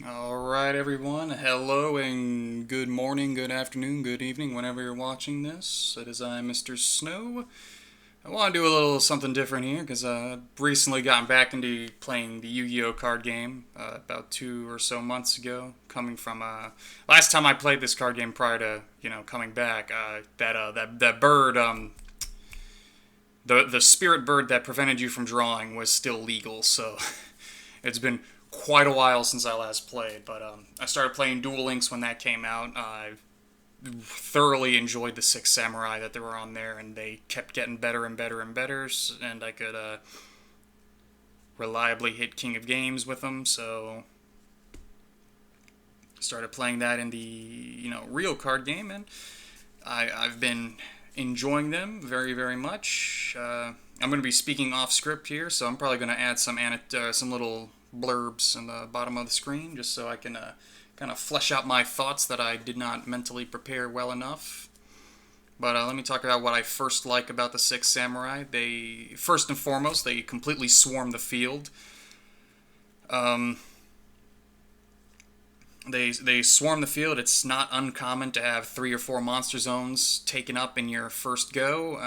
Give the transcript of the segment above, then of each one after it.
Alright, everyone. Hello and good morning, good afternoon, good evening, whenever you're watching this. It is I, Mr. Snow. I want to do a little something different here because I've recently gotten back into playing the Yu-Gi-Oh card game about 2 or so months ago. Coming from last time I played this card game prior to coming back, that bird the spirit bird that prevented you from drawing was still legal, so it's been quite a while since I last played. But I started playing Duel Links when that came out. I thoroughly enjoyed the Six Samurai that they were on there, and they kept getting better and better and better, and I could reliably hit King of Games with them. So started playing that in the real card game, and I've been enjoying them very, very much. I'm going to be speaking off script here, so I'm probably going to add some little blurbs in the bottom of the screen just so I can kind of flesh out my thoughts that I did not mentally prepare well enough. But let me talk about what I first like about the Six Samurai. They, first and foremost, they completely swarm the field. Um, they swarm the field. It's not uncommon to have 3 or 4 monster zones taken up in your first go.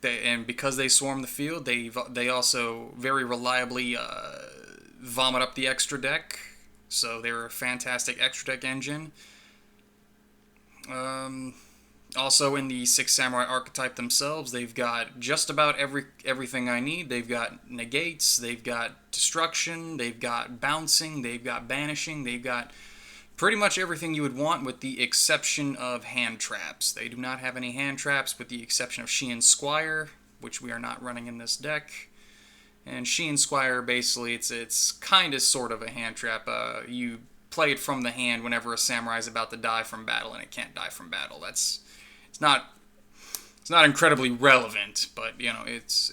And because they swarm the field, they also very reliably vomit up the extra deck. So they're a fantastic extra deck engine. Um, Also, in the Six Samurai archetype themselves, they've got just about everything I need. They've got negates, they've got destruction, they've got bouncing, they've got banishing, they've got pretty much everything you would want with the exception of hand traps. They do not have any hand traps with the exception of Sheehan Squire, which we are not running in this deck. And Sheehan Squire, basically, it's kind of sort of a hand trap. You play it from the hand whenever a samurai is about to die from battle, and it can't die from battle. It's not it's not incredibly relevant, but it's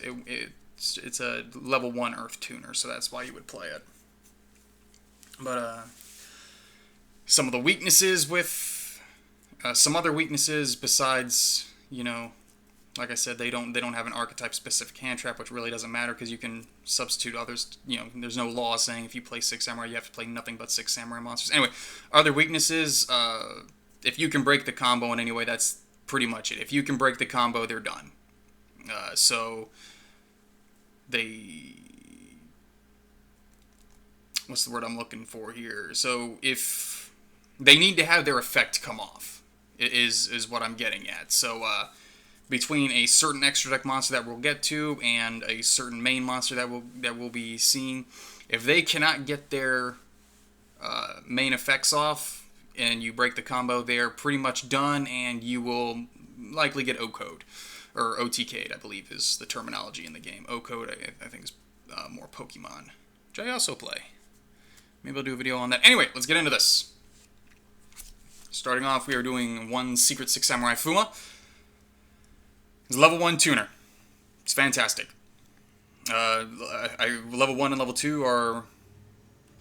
a level 1 Earth tuner, so that's why you would play it. But some of the weaknesses with some other weaknesses besides like I said, they don't have an archetype specific hand trap, which really doesn't matter because you can substitute others. There's no law saying if you play Six Samurai, you have to play nothing but Six Samurai monsters. Anyway, other weaknesses. If you can break the combo in any way, that's pretty much it. If you can break the combo, they're done. So they, what's the word I'm looking for here? So if they need to have their effect come off, is what I'm getting at. So between a certain extra deck monster that we'll get to and a certain main monster that we'll be seeing, if they cannot get their main effects off and you break the combo, they're pretty much done, and you will likely get O-code or OTK'd, I believe is the terminology in the game. O-code, I think, is more Pokemon, which I also play. Maybe I'll do a video on that. Anyway, let's get into this. Starting off, we are doing one Secret Six Samurai Fuma. It's a level 1 tuner. It's fantastic. Level 1 and level 2 are,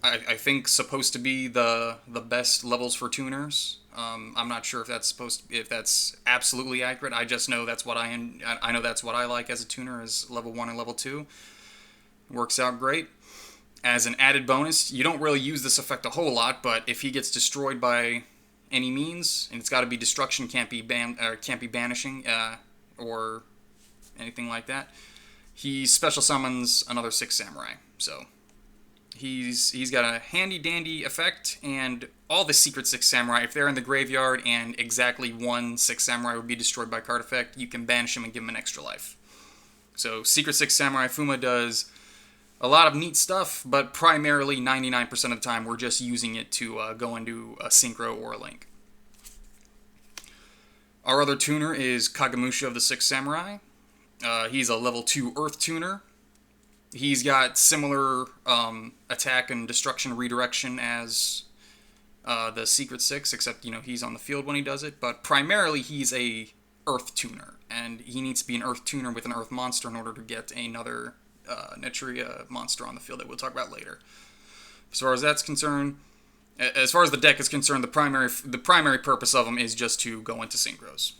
I think, supposed to be the best levels for tuners. I'm not sure if that's absolutely accurate. I just know that's what I know that's what I like as a tuner, is level 1 and level 2. Works out great. As an added bonus, you don't really use this effect a whole lot, but if he gets destroyed by any means, and it's got to be destruction, can't be banishing, or anything like that, he special summons another Six Samurai. So he's got a handy dandy effect, and all the Secret Six Samurai, if they're in the graveyard and exactly one Six Samurai would be destroyed by card effect, you can banish him and give him an extra life. So Secret Six Samurai Fuma does a lot of neat stuff, but primarily 99% of the time we're just using it to go into a Synchro or a Link. Our other tuner is Kagemusha of the Six Samurai. He's a level 2 Earth tuner. He's got similar attack and destruction redirection as the Secret Six, except he's on the field when he does it. But primarily he's a Earth tuner, and he needs to be an Earth tuner with an Earth monster in order to get another Netria monster on the field that we'll talk about later. As far as that's concerned, as far as the deck is concerned, the primary purpose of them is just to go into synchros.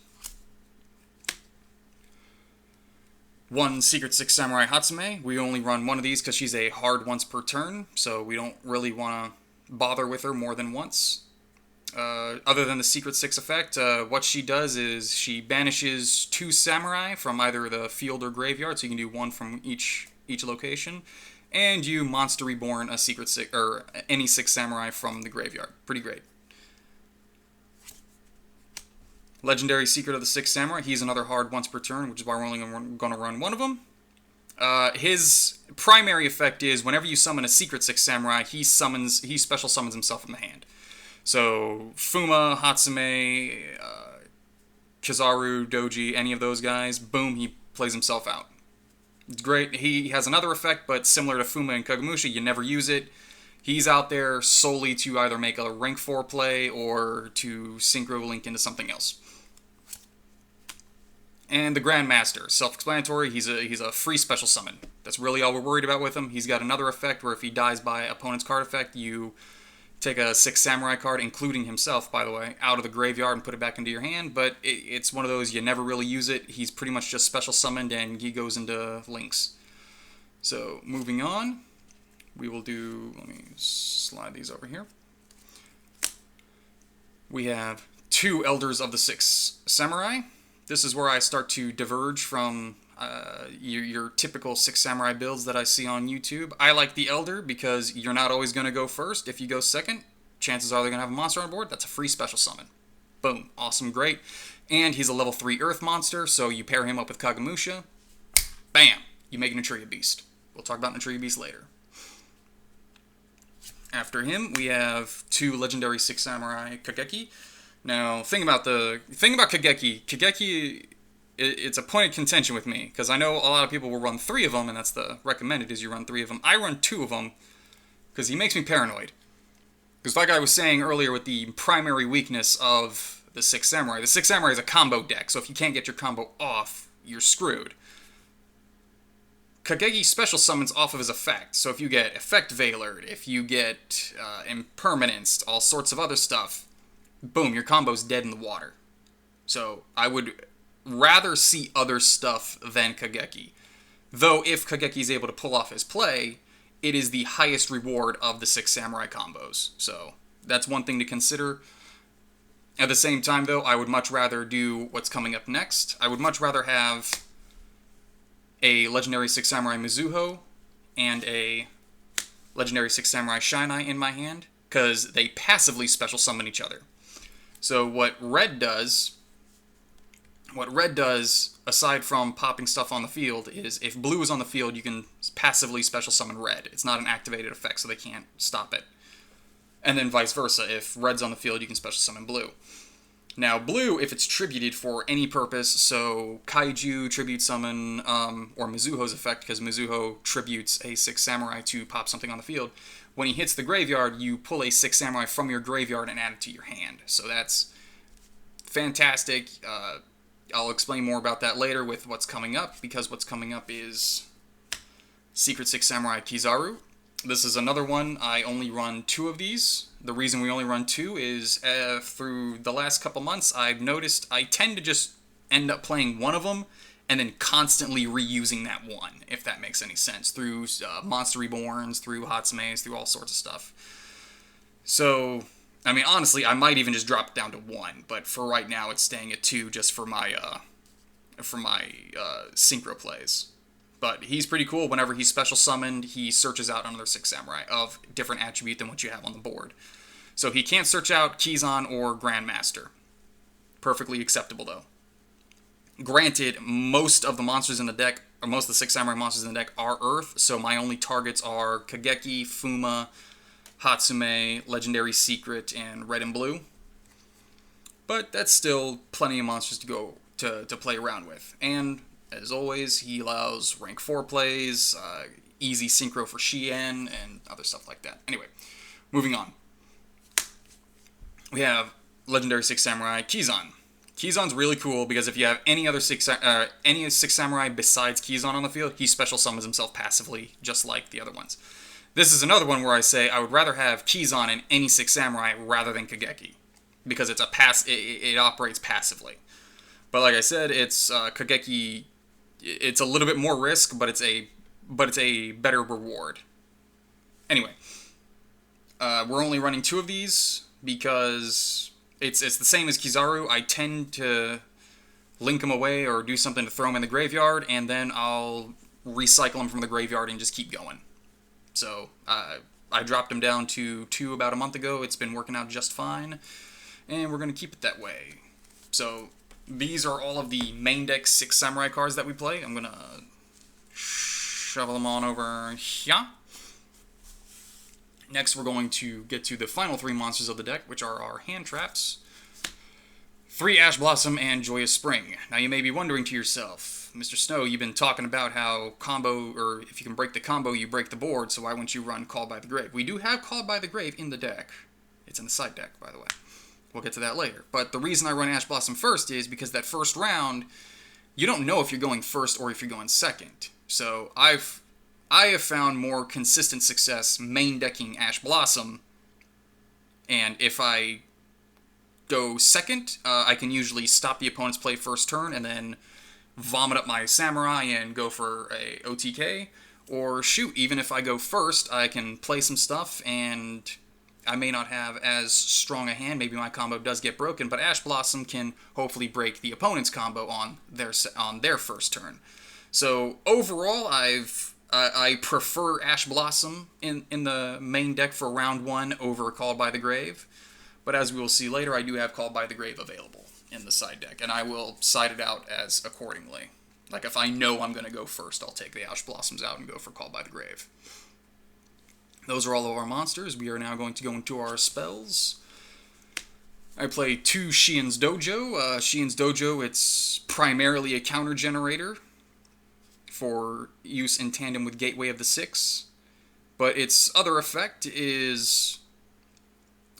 One Secret Six Samurai Hatsume. We only run one of these because she's a hard once per turn, so we don't really want to bother with her more than once. Other than the Secret Six effect, what she does is she banishes 2 samurai from either the field or graveyard, so you can do one from each location, and you monster reborn a Secret Six or any 6 samurai from the graveyard. Pretty great. Legendary Secret of the Six Samurai. He's another hard once per turn, which is why we're only going to run one of them. His primary effect is whenever you summon a Secret Six Samurai, he special summons himself from the hand. So Fuma, Hatsume, Kizaru, Doji, any of those guys, boom, he plays himself out. It's great. He has another effect, but similar to Fuma and Kagemusha, you never use it. He's out there solely to either make a rank 4 play or to synchro link into something else. And the Grandmaster, self-explanatory, he's a free special summon. That's really all we're worried about with him. He's got another effect where if he dies by opponent's card effect, you take a 6 samurai card, including himself, by the way, out of the graveyard and put it back into your hand, but it's one of those you never really use it. He's pretty much just special summoned and he goes into links. So, moving on, we will do, let me slide these over here. We have 2 Elders of the Six Samurai. This is where I start to diverge from your typical 6 samurai builds that I see on YouTube. I like the Elder because you're not always going to go first. If you go second, chances are they're going to have a monster on board. That's a free special summon. Boom. Awesome. Great. And he's a level 3 Earth monster, so you pair him up with Kagemusha. Bam. You make an Natria Beast. We'll talk about Natria Beast later. After him, we have 2 legendary 6 samurai Kageki. Now, thing about Kageki, it's a point of contention with me, because I know a lot of people will run 3 of them, and that's the recommended, is you run 3 of them. I run 2 of them, because he makes me paranoid. Because like I was saying earlier with the primary weakness of the 6 Samurai is a combo deck, so if you can't get your combo off, you're screwed. Kageki special summons off of his effect, so if you get Effect Veilered, if you get Impermanence, all sorts of other stuff, boom, your combo's dead in the water. So, I would rather see other stuff than Kageki. Though, if Kageki's able to pull off his play, it is the highest reward of the 6 samurai combos. So, that's one thing to consider. At the same time, though, I would much rather do what's coming up next. I would much rather have a legendary 6 samurai Mizuho and a legendary 6 samurai Shinai in my hand, because they passively special summon each other. So what red does, aside from popping stuff on the field, is if blue is on the field, you can passively special summon red. It's not an activated effect, so they can't stop it. And then vice versa, if red's on the field, you can special summon blue. Now, blue, if it's tributed for any purpose, so Kaiju, Tribute Summon, or Mizuho's effect, because Mizuho tributes a 6 samurai to pop something on the field, when he hits the graveyard, you pull a 6 samurai from your graveyard and add it to your hand. So that's fantastic. I'll explain more about that later with what's coming up, because what's coming up is Secret 6 Samurai Kizaru. This is another one. I only run 2 of these. The reason we only run 2 is through the last couple months, I've noticed I tend to just end up playing one of them and then constantly reusing that one, if that makes any sense, through Monster Reborns, through Hatsumes, through all sorts of stuff. So, I mean, honestly, I might even just drop it down to 1, but for right now, it's staying at 2 just for my synchro plays. But he's pretty cool. Whenever he's special summoned, he searches out another 6 samurai of different attribute than what you have on the board. So he can't search out Kizan or Grandmaster. Perfectly acceptable, though. Granted, most of the monsters in the deck, or most of the 6 samurai monsters in the deck are Earth, so my only targets are Kageki, Fuma, Hatsume, Legendary Secret, and Red and Blue. But that's still plenty of monsters to go to play around with. And as always, he allows rank 4 plays, easy synchro for Shien, and other stuff like that. Anyway, moving on. We have Legendary 6 Samurai Kizan. Kizan's really cool because if you have any 6 samurai besides Kizan on the field, he special summons himself passively, just like the other ones. This is another one where I say I would rather have Kizan in any 6 samurai rather than Kageki, because it operates passively. But like I said, it's Kageki. it's a little bit more risk, but it's a better reward. Anyway, we're only running 2 of these because it's the same as Kizaru. I tend to link them away or do something to throw them in the graveyard, and then I'll recycle them from the graveyard and just keep going. So I dropped them down to 2 about a month ago. It's been working out just fine, and we're going to keep it that way. So these are all of the main deck 6 Samurai cards that we play. I'm going to shovel them on over here. Next, we're going to get to the final 3 monsters of the deck, which are our hand traps. 3 Ash Blossom and Joyous Spring. Now you may be wondering to yourself, Mr. Snow, you've been talking about how combo, or if you can break the combo, you break the board, so why wouldn't you run Called by the Grave? We do have Called by the Grave in the deck. It's in the side deck, by the way. We'll get to that later. But the reason I run Ash Blossom first is because that first round, you don't know if you're going first or if you're going second. So I have found more consistent success main decking Ash Blossom, and if I go second, I can usually stop the opponent's play first turn and then vomit up my Samurai and go for a OTK. Or shoot, even if I go first, I can play some stuff and I may not have as strong a hand. Maybe my combo does get broken, but Ash Blossom can hopefully break the opponent's combo on their first turn. So overall, I prefer Ash Blossom in the main deck for round 1 over Called by the Grave. But as we will see later, I do have Called by the Grave available in the side deck, and I will side it out as accordingly. Like, if I know I'm going to go first, I'll take the Ash Blossoms out and go for Called by the Grave. Those are all of our monsters. We are now going to go into our spells. I play 2 Shien's Dojo. Shien's Dojo, it's primarily a counter generator for use in tandem with Gateway of the Six. But its other effect is...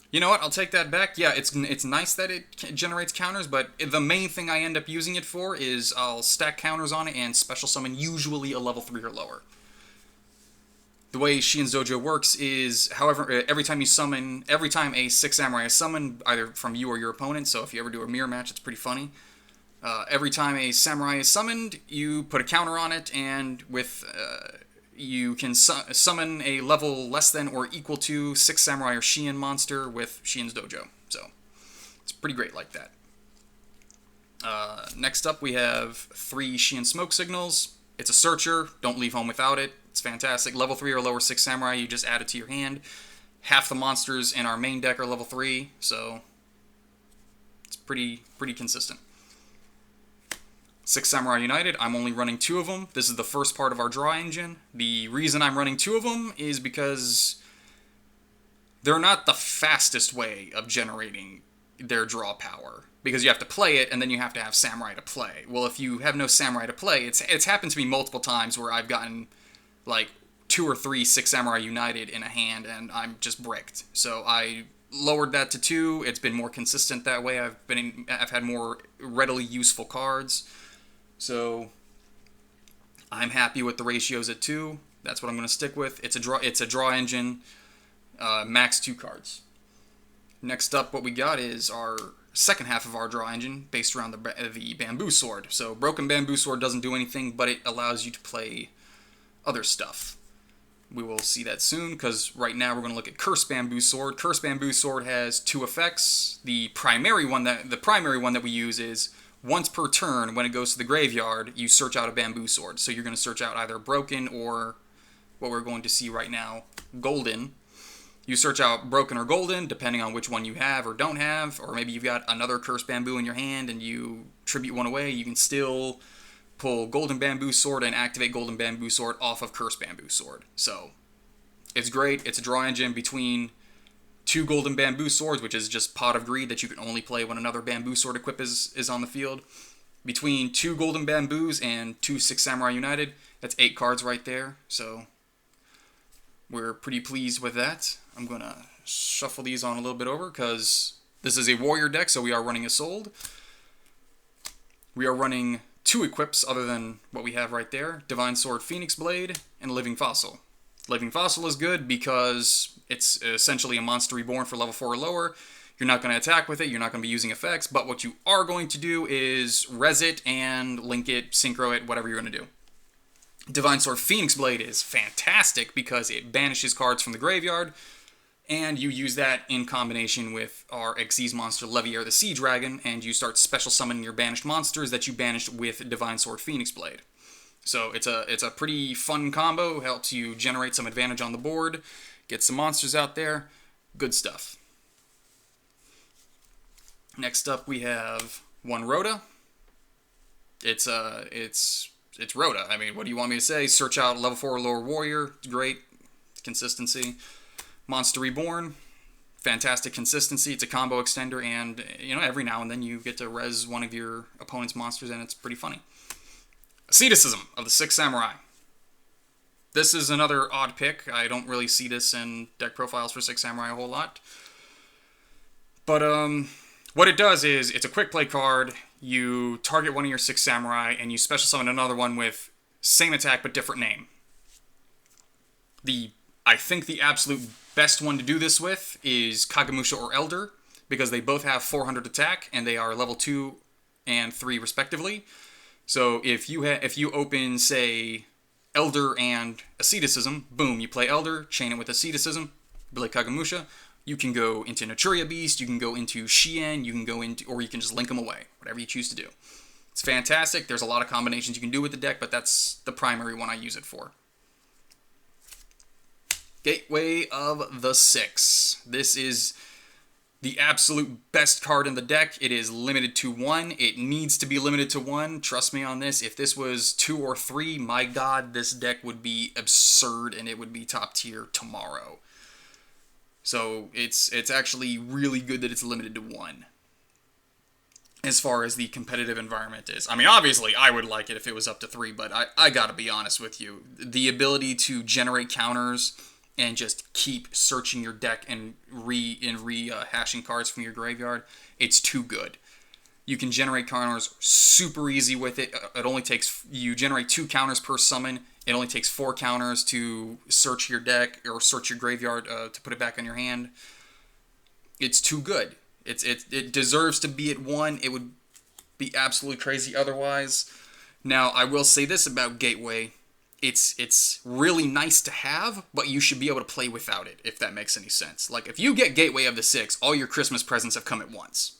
You know what? I'll take that back. Yeah, it's nice that it generates counters, but the main thing I end up using it for is I'll stack counters on it and special summon usually a level 3 or lower. The way Shien's Dojo works is, however, every time a 6 Samurai is summoned, either from you or your opponent, so if you ever do a mirror match, it's pretty funny. Every time a Samurai is summoned, you put a counter on it, and with... you can summon a level less than or equal to 6 Samurai or Shien monster with Shien's Dojo. So, it's pretty great like that. Next up, we have 3 Shien Smoke Signals. It's a searcher. Don't leave home without it. It's fantastic. Level 3 or lower 6 Samurai, you just add it to your hand. Half the monsters in our main deck are level 3, so it's pretty consistent. 6 Samurai United, I'm only running 2 of them. This is the first part of our draw engine. The reason I'm running 2 of them is because they're not the fastest way of generating their draw power. Because you have to play it, and then you have to have Samurai to play. Well, if you have no Samurai to play, it's happened to me multiple times where I've gotten, like, 2 or 3 6 Samurai United in a hand, and I'm just bricked. So I lowered that to 2. It's been more consistent that way. I've had more readily useful cards. So I'm happy with the ratios at 2. That's what I'm going to stick with. It's a draw engine, max 2 cards. Next up, what we got is our second half of our draw engine, based around the Bamboo Sword. So Broken Bamboo Sword doesn't do anything, but it allows you to play other stuff. We will see that soon, because right now we're going to look at Cursed Bamboo Sword. Cursed Bamboo Sword has 2 effects. The primary one that we use is once per turn, when it goes to the graveyard, you search out a Bamboo Sword. So you're going to search out either Broken or what we're going to see right now, Golden. You search out Broken or Golden, depending on which one you have or don't have, or maybe you've got another Cursed Bamboo in your hand and you tribute one away. You can still pull Golden Bamboo Sword and activate Golden Bamboo Sword off of Cursed Bamboo Sword. So it's great. It's a draw engine between 2 Golden Bamboo Swords, which is just Pot of Greed that you can only play when another Bamboo Sword equip is on the field. Between 2 Golden Bamboos and 2 6 Samurai United, that's 8 cards right there. So we're pretty pleased with that. I'm going to shuffle these on a little bit over because this is a warrior deck, so we are running Isolde. We are running 2 equips other than what we have right there, Divine Sword, Phoenix Blade, and Living Fossil. Living Fossil is good because it's essentially a monster reborn for level 4 or lower. You're not going to attack with it, you're not going to be using effects, but what you are going to do is res it and link it, synchro it, whatever you're going to do. Divine Sword Phoenix Blade is fantastic because it banishes cards from the graveyard, and you use that in combination with our Xyz monster Leviair the Sea Dragon, and you start special summoning your banished monsters that you banished with Divine Sword Phoenix Blade. So it's a pretty fun combo, helps you generate some advantage on the board, get some monsters out there, good stuff. Next up we have one Rhoda. It's Rhoda. I mean, what do you want me to say? Search out level 4 lower warrior, great consistency. Monster Reborn, fantastic consistency. It's a combo extender, and every now and then you get to res one of your opponent's monsters, and it's pretty funny. Asceticism of the Six Samurai. This is another odd pick. I don't really see this in deck profiles for Six Samurai a whole lot. But what it does is, it's a quick play card. You target one of your Six Samurai, and you special summon another one with same attack but different name. I think the absolute best one to do this with is Kagemusha or Elder, because they both have 400 attack, and they are level 2 and 3 respectively. So if you open, say, Elder and Asceticism, boom, you play Elder, chain it with Asceticism, play Kagemusha. You can go into Naturia Beast, you can go into Shien, or you can just link them away, whatever you choose to do. It's fantastic. There's a lot of combinations you can do with the deck, but that's the primary one I use it for. Gateway of the Six. This is the absolute best card in the deck. It is limited to 1. It needs to be limited to 1. Trust me on this. If this was 2 or 3, my god, this deck would be absurd and it would be top tier tomorrow. So it's actually really good that it's limited to 1. As far as the competitive environment is. I mean, obviously, I would like it if it was up to 3, but I gotta be honest with you. The ability to generate counters and just keep searching your deck and rehashing cards from your graveyard, it's too good. You can generate counters super easy with it. You generate 2 counters per summon. It only takes 4 counters to search your deck or search your graveyard to put it back on your hand. It's too good. It deserves to be at 1. It would be absolutely crazy otherwise. Now, I will say this about Gateway. It's really nice to have, but you should be able to play without it, if that makes any sense. Like, if you get Gateway of the Six, all your Christmas presents have come at once.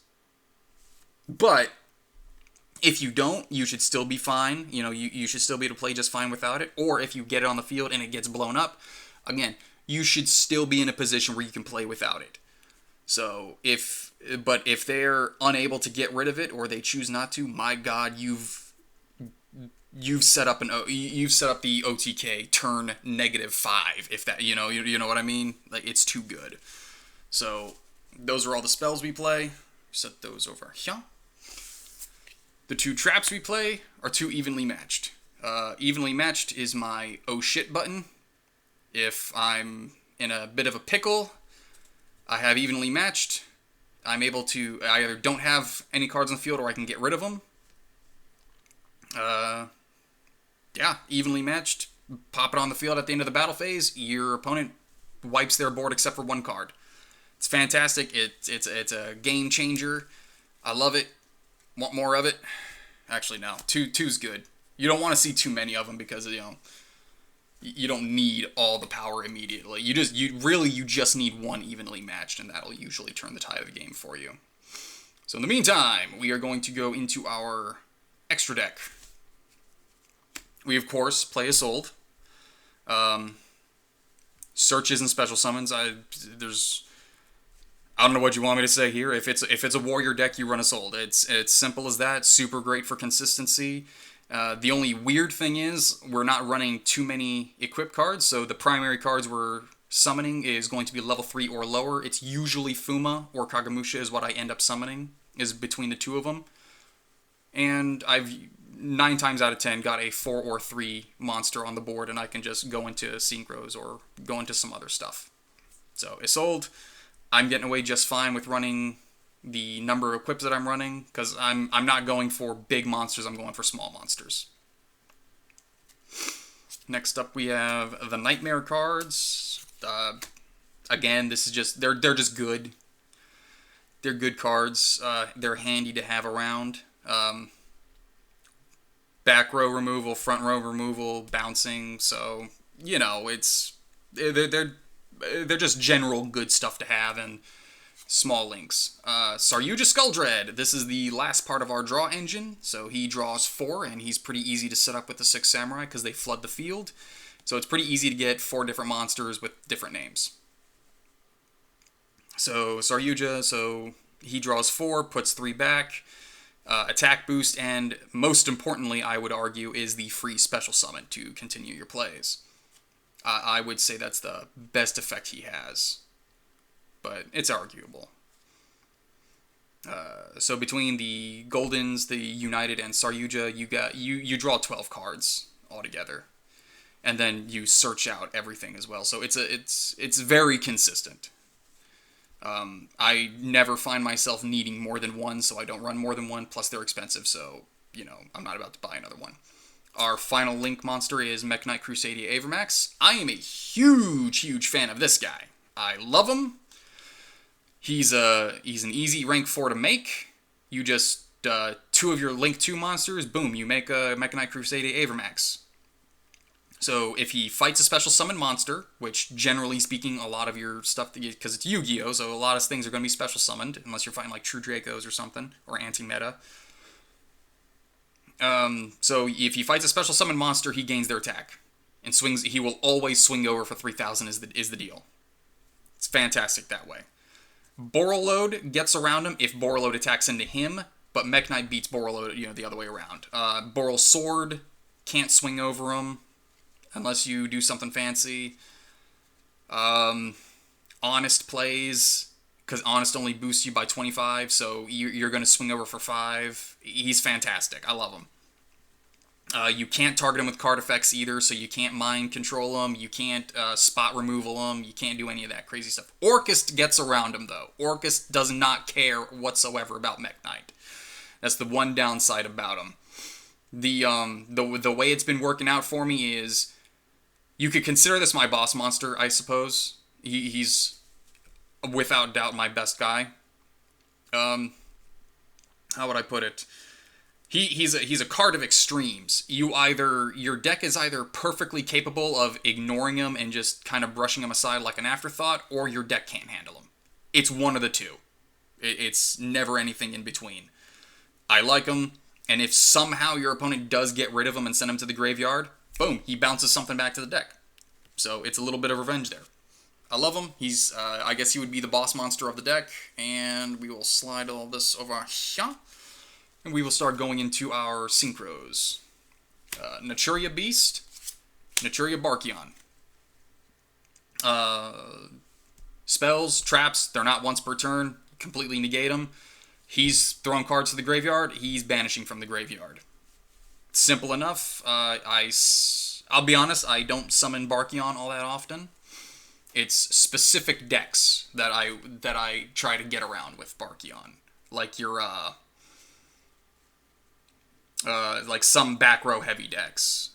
But if you don't, you should still be fine. You should still be able to play just fine without it. Or if you get it on the field and it gets blown up, again, you should still be in a position where you can play without it. So, if they're unable to get rid of it, or they choose not to, my god, you've set up the OTK turn -5, if that, you know what I mean? Like, it's too good. So those are all the spells we play. Set those over here. The 2 traps we play are 2 evenly matched. Evenly matched is my oh shit button. If I'm in a bit of a pickle, I have evenly matched. I either don't have any cards on the field or I can get rid of them. Yeah, evenly matched. Pop it on the field at the end of the battle phase. Your opponent wipes their board except for 1 card. It's fantastic. It's a game changer. I love it. Want more of it? Actually, no. Two's good. You don't want to see too many of them because you don't need all the power immediately. You just need 1 evenly matched, and that'll usually turn the tide of the game for you. So in the meantime, we are going to go into our extra deck. We, of course, play Isolde. Searches and special summons. I don't know what you want me to say here. If it's a warrior deck, you run Isolde. It's simple as that. Super great for consistency. The only weird thing is we're not running too many equip cards, so the primary cards we're summoning is going to be level 3 or lower. It's usually Fuma or Kagemusha is what I end up summoning, is between the 2 of them. And I've 9 times out of 10 got a 4 or 3 monster on the board, and I can just go into synchros or go into some other stuff. So Isolde, I'm getting away just fine with running the number of equips that I'm running, because I'm not going for big monsters, I'm going for small monsters. Next up we have the Nightmare cards. Again, this is just they're just good. They're good cards. They're handy to have around. Back row removal, front row removal, bouncing. So it's they're just general good stuff to have and small links. Saryuja Skulldread. This is the last part of our draw engine. So he draws 4, and he's pretty easy to set up with the 6 Samurai because they flood the field. So it's pretty easy to get 4 different monsters with different names. So Saryuja, so he draws 4, puts 3 back. Attack boost, and most importantly, I would argue, is the free special summon to continue your plays. I would say that's the best effect he has, but it's arguable. So between the Goldens, the United, and Saryuja, you draw 12 cards altogether, and then you search out everything as well. So it's very consistent. I never find myself needing more than one, so I don't run more than one, plus they're expensive, so, I'm not about to buy another one. Our final Link monster is Mekk-Knight Crusadia Avermax. I am a huge fan of this guy. I love him. He's an easy rank 4 to make. You just, 2 of your Link 2 monsters, boom, you make a Mekk-Knight Crusadia Avermax. So if he fights a special summon monster, which generally speaking, a lot of your stuff, because it's Yu-Gi-Oh, so a lot of things are going to be special summoned, unless you're fighting like True Dracos or something, or anti-meta. So if he fights a special summon monster, he gains their attack. And swings. He will always swing over for 3,000 is the deal. It's fantastic that way. Borreload gets around him if Borreload attacks into him, but Mekk-Knight beats Borreload, the other way around. Borrel Sword can't swing over him unless you do something fancy. Honest plays, because Honest only boosts you by 25, so you're going to swing over for 5. He's fantastic. I love him. You can't target him with card effects either, so you can't mind control him, you can't spot removal him, you can't do any of that crazy stuff. Orcust gets around him, though. Orcust does not care whatsoever about Mekk-Knight. That's the one downside about him. The way it's been working out for me is, you could consider this my boss monster, I suppose. He's without doubt my best guy. How would I put it? He's a card of extremes. Your deck is either perfectly capable of ignoring him and just kind of brushing him aside like an afterthought, or your deck can't handle him. It's one of the two. It's never anything in between. I like him, and if somehow your opponent does get rid of him and send him to the graveyard, boom, he bounces something back to the deck. So it's a little bit of revenge there. I love him. He's, I guess he would be the boss monster of the deck, and we will slide all this over here. And we will start going into our synchros. Naturia Beast, Naturia Barkion. Spells, traps, they're not once per turn. Completely negate them. He's throwing cards to the graveyard. He's banishing from the graveyard. Simple enough. I'll be honest, I don't summon Barkion all that often. It's specific decks that I try to get around with Barkion. Like your, like some back row heavy decks.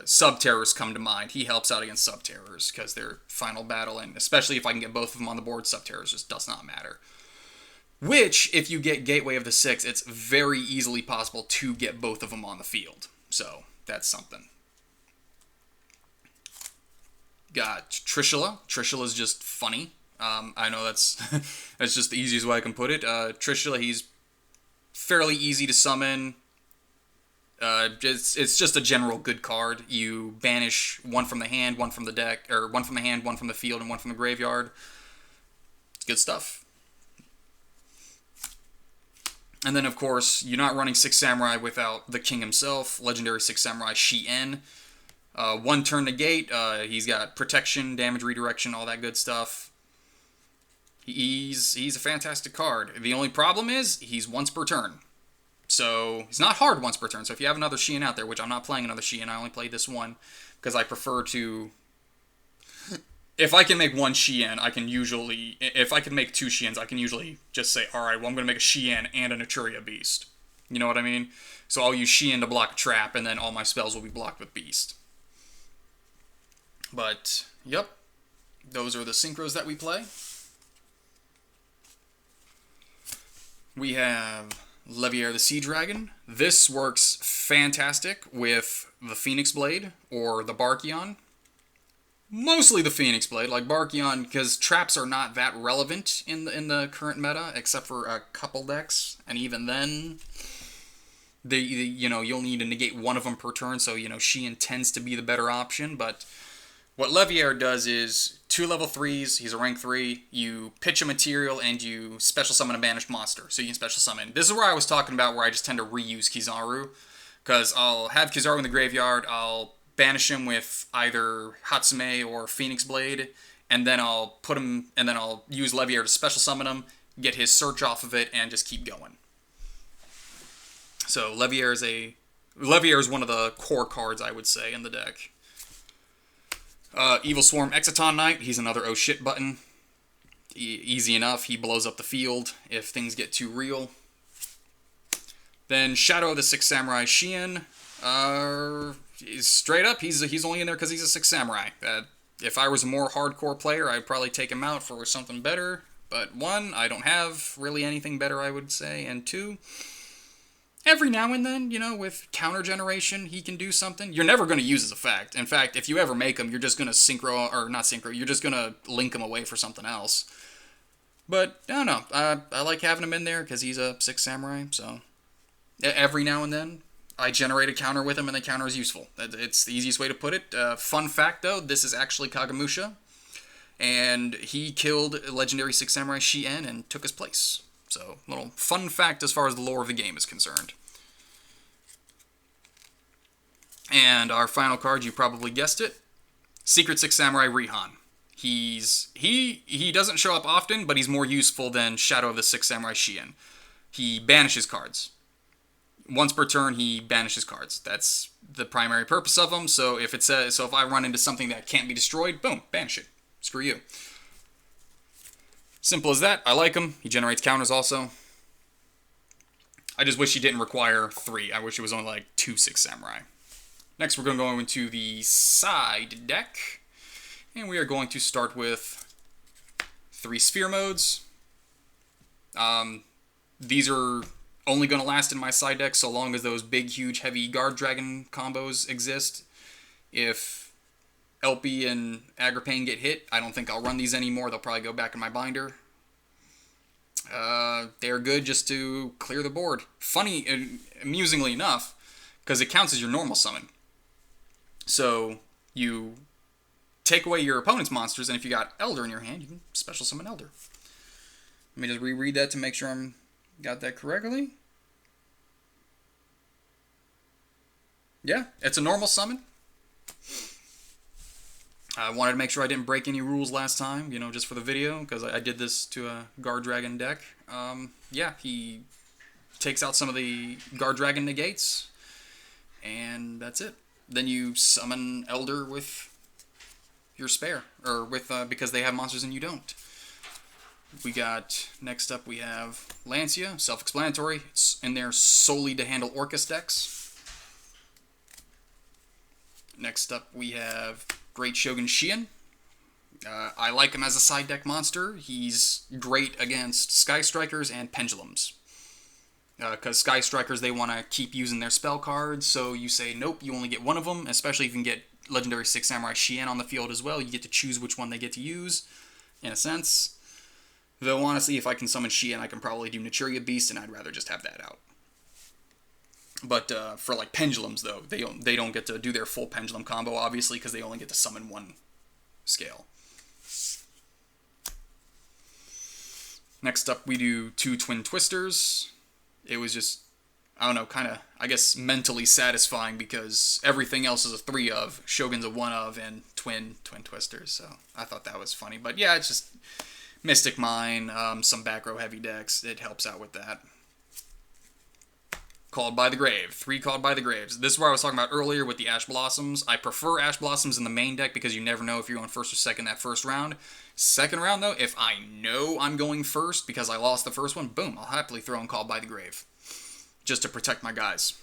Sub-Terrors come to mind. He helps out against Sub-Terrors because they're final battle, and especially if I can get both of them on the board, Sub-Terrors just does not matter. Which, if you get Gateway of the Six, it's very easily possible to get both of them on the field. So, that's something. Got Trishula. Trishula's just funny. I know that's that's just the easiest way I can put it. Trishula, he's fairly easy to summon. It's just a general good card. You banish one from the hand, one from the deck, or one from the hand, one from the field, and one from the graveyard. It's good stuff. And then, of course, you're not running 6 Samurai without the king himself, legendary 6 Samurai Shi-En. 1 turn negate, he's got protection, damage redirection, all that good stuff. He's a fantastic card. The only problem is, he's once per turn. So, he's not hard once per turn. So if you have another Shi-En out there, which I'm not playing another Shi-En, I only played this one, because I prefer to... If I can make one Shi-En, I can usually... If I can make 2 Shi-Ens, I can usually just say, alright, well, I'm going to make a Shi-En and a Naturia Beast. You know what I mean? So I'll use Shi-En to block a trap, and then all my spells will be blocked with Beast. But, yep. Those are the synchros that we play. We have Levier the Sea Dragon. This works fantastic with the Phoenix Blade or the Barkion. Mostly the Phoenix Blade, like Barkion, because traps are not that relevant in the current meta, except for a couple decks, and even then, you'll need to negate one of them per turn, so Sheehan tends to be the better option. But what Levier does is 2 level 3s, he's a rank 3, you pitch a material and you special summon a banished monster, so you can special summon. This is where I was talking about where I just tend to reuse Kizaru, because I'll have Kizaru in the graveyard, I'll banish him with either Hatsume or Phoenix Blade, and then I'll use Levier to special summon him, get his search off of it, and just keep going. So Levier is one of the core cards, I would say, in the deck. Evil Swarm Exciton Knight, he's another oh shit button. Easy enough, he blows up the field if things get too real. Then Shadow of the Six Samurai Sheehan, straight up, he's only in there because he's a Six Samurai. If I was a more hardcore player, I'd probably take him out for something better. But 1, I don't have really anything better, I would say. And 2, every now and then, with counter generation, he can do something. You're never going to use his effect. In fact, if you ever make him, you're just going to you're just going to link him away for something else. But, I don't know. I like having him in there because he's a Six Samurai, so every now and then, I generate a counter with him, and the counter is useful. It's the easiest way to put it. Fun fact, though, this is actually Kagemusha, and he killed legendary Six Samurai Sheehan and took his place. So, little fun fact as far as the lore of the game is concerned. And our final card, you probably guessed it, Secret Six Samurai Rihan. He doesn't show up often, but he's more useful than Shadow of the Six Samurai Sheehan. He banishes cards. Once per turn, he banishes cards. That's the primary purpose of him. So if I run into something that can't be destroyed, boom, banish it. Screw you. Simple as that. I like him. He generates counters also. I just wish he didn't require 3. I wish it was only like 2 Six Samurai. Next, we're going to go into the side deck. And we are going to start with 3 sphere modes. These are only going to last in my side deck so long as those big, huge, heavy Guard Dragon combos exist. If LP and Agripane get hit, I don't think I'll run these anymore. They'll probably go back in my binder. They're good just to clear the board. Funny, amusingly enough, because it counts as your normal summon. So you take away your opponent's monsters, and if you got Elder in your hand, you can special summon Elder. Let me just reread that to make sure I'm got that correctly. Yeah, it's a normal summon. I wanted to make sure I didn't break any rules last time, just for the video, because I did this to a Guard Dragon deck. Yeah, he takes out some of the Guard Dragon negates, and that's it. Then you summon Elder with your spare, or with because they have monsters and you don't. Next up we have Lancia, self-explanatory. It's in there solely to handle Orcus decks. Next up we have Great Shogun Sheehan. I like him as a side deck monster. He's great against Sky Strikers and Pendulums. Because Sky Strikers, they want to keep using their spell cards, so you say, nope, you only get one of them, especially if you can get Legendary Six Samurai Sheehan on the field as well. You get to choose which one they get to use, in a sense. Though, honestly, if I can summon Sheehan, I can probably do Naturia Beast, and I'd rather just have that out. But for, like, Pendulums, though, they don't get to do their full Pendulum combo, obviously, because they only get to summon one scale. Next up, we do 2 Twin Twisters. It was just, I don't know, kind of, I guess, mentally satisfying because everything else is a 3 of, Shogun's a 1 of, and Twin Twisters, so I thought that was funny. But yeah, it's just Mystic Mine, some back row heavy decks, it helps out with that. Called by the Grave, 3 Called by the Graves. This is where I was talking about earlier with the Ash Blossoms. I prefer Ash Blossoms in the main deck because you never know if you're on first or second that first round. Second round, though, if I know I'm going first because I lost the first one, boom, I'll happily throw in Called by the Grave. Just to protect my guys.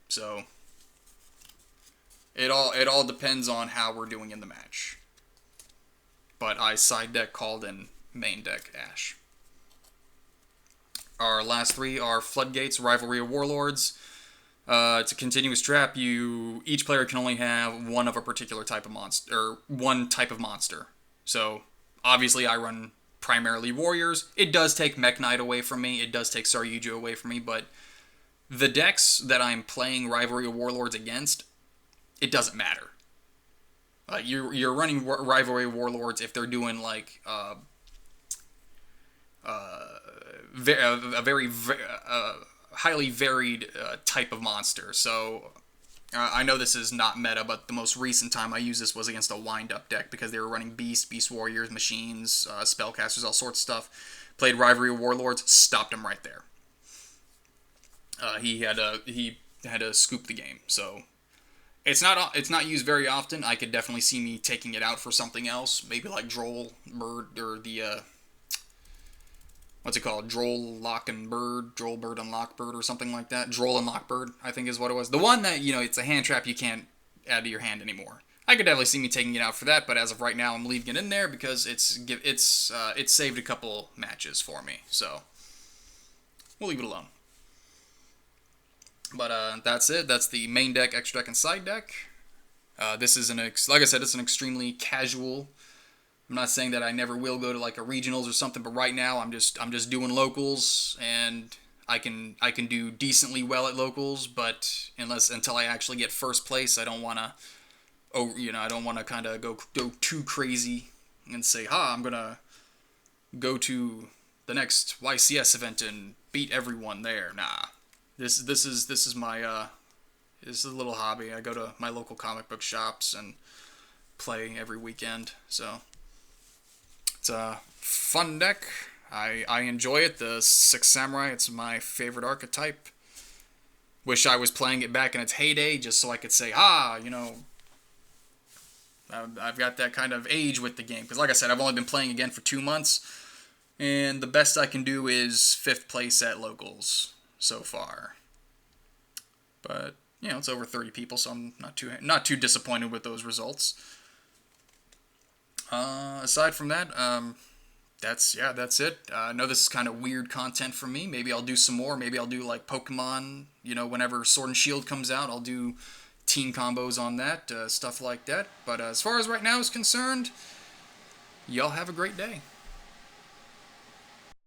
So, it all depends on how we're doing in the match. But I side deck Called and main deck Ash. Our last three are Floodgates, Rivalry of Warlords. It's a continuous trap. Each player can only have one of a particular type of monster, or one type of monster. So obviously, I run primarily warriors. It does take Mech Knight away from me. It does take Saryuju away from me. But the decks that I'm playing Rivalry of Warlords against, it doesn't matter. You're running Rivalry of Warlords if they're doing like a very highly varied type of monster. So I know this is not meta, but the most recent time I used this was against a wind-up deck because they were running Beast Warriors, Machines, Spellcasters, all sorts of stuff. Played Rivalry of Warlords, stopped him right there. He had to scoop the game. So it's not used very often. I could definitely see me taking it out for something else, maybe like Droll Bird or the what's it called? Droll Bird Unlock Bird or something like that. Droll Unlock Bird, I think is what it was. The one that, it's a hand trap you can't add to your hand anymore. I could definitely see me taking it out for that, but as of right now, I'm leaving it in there because it's saved a couple matches for me. So we'll leave it alone. But that's it. That's the main deck, extra deck, and side deck. This is like I said, it's an extremely casual. I'm not saying that I never will go to like a regionals or something, but right now I'm just doing locals, and I can do decently well at locals, but until I actually get first place, I don't want to I don't want to kind of go too crazy and say, I'm going to go to the next YCS event and beat everyone there. Nah. This is my this is a little hobby. I go to my local comic book shops and play every weekend, so it's a fun deck. I enjoy it. The Six Samurai, it's my favorite archetype. Wish I was playing it back in its heyday just so I could say, I've got that kind of age with the game. Because like I said, I've only been playing again for 2 months, and the best I can do is 5th place at locals so far. But, it's over 30 people, so I'm not too disappointed with those results. Aside from that, that's it. I know this is kind of weird content for me. Maybe I'll do some more. Maybe I'll do like Pokemon, whenever Sword and Shield comes out, I'll do team combos on that, stuff like that. But as far as right now is concerned, y'all have a great day.